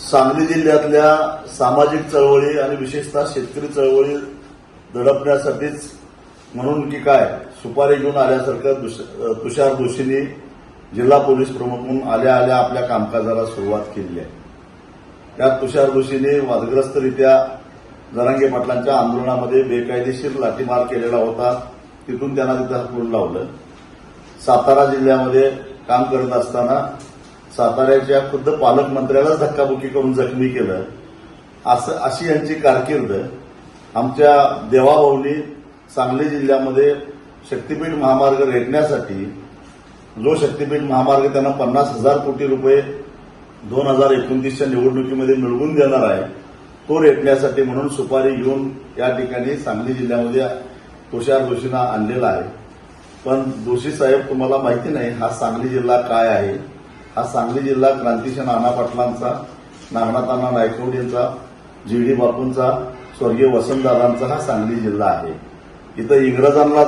सांगली जिल्ह्यातल्या सामाजिक चळवळी आणि विशेषतः शेतकरी चळवळी दडपण्यासाठीच म्हणून की काय सुपारी घेऊन आल्यासारखं तुषार दोशींनी जिल्हा पोलीस प्रमुख म्हणून आल्या आल्या आपल्या कामकाजाला सुरुवात केली आहे। त्यात तुषार दोशींनी वादग्रस्तरित्या जरांगे पाटलांच्या आंदोलनामध्ये बेकायदेशीर लाठीमार केलेला होता, तिथून त्यांना तिथं हाकलून लावलं। सातारा जिल्ह्यामध्ये काम करत असताना साताऱ्याच्या खुद्द पालकमंत्र्यालाच धक्काबुक्की करून जखमी केलं। अशी यांची कारकीर्द। आमच्या देवाभाऊनी सांगली जिल्ह्यामध्ये शक्तीपीठ महामार्ग रेटण्यासाठी जो शक्तीपीठ महामार्ग त्यांना 50,000 कोटी रुपये 2029च्या निवडणुकीमध्ये मिळवून देणार आहे, तो रेटण्यासाठी म्हणून सुपारी घेऊन या ठिकाणी सांगली जिल्ह्यामध्ये तुषार दोशींना आणलेला आहे। पण दोशी साहेब, तुम्हाला माहिती नाही हा सांगली जिल्हा काय आहे। हा सांगली जिल्हा क्रांतिसिंह नाना पाटलांचा, नागनाथांना नायकवडेंचा, जी.डी. बापूंचा, स्वर्गीय वसंतदादांचा हा सांगली जिल्हा आहे। इथं इंग्रजांना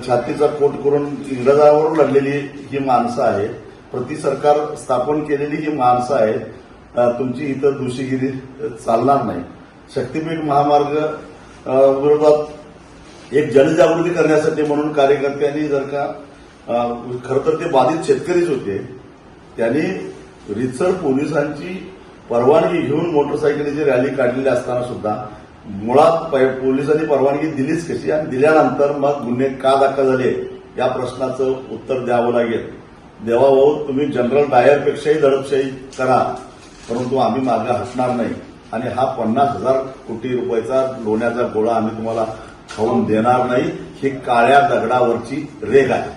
छातीचा कोट करून इंग्रजांवर लढलेली ही माणसं आहेत, प्रतिसरकार स्थापन केलेली ही माणसं आहेत। तुमची इथं दोषीगिरी चालणार नाही। शक्तीपीठ महामार्ग विरोधात एक जनजागृती करण्यासाठी म्हणून कार्यकर्त्यांनी जर का खरं तर ते बाधित शेतकरीच होते, त्यांनी रितसर पोलिसांची परवानगी घेऊन मोटरसायकलीची रॅली काढलेली असताना सुद्धा मुळात पोलिसांनी परवानगी दिलीच कशी आणि दिल्यानंतर मग गुन्हे का दाखल झाले या प्रश्नाचं उत्तर द्यावं लागेल। देवाभाऊ, तुम्ही जनरल डायरपेक्षाही दडपशाही करा, परंतु आम्ही मागे हटणार नाही आणि हा 50,000 कोटी रुपयाचा लोण्याचा गोळा आम्ही तुम्हाला खाऊन देणार नाही। ही काळ्या दगडावरची रेघ आहे।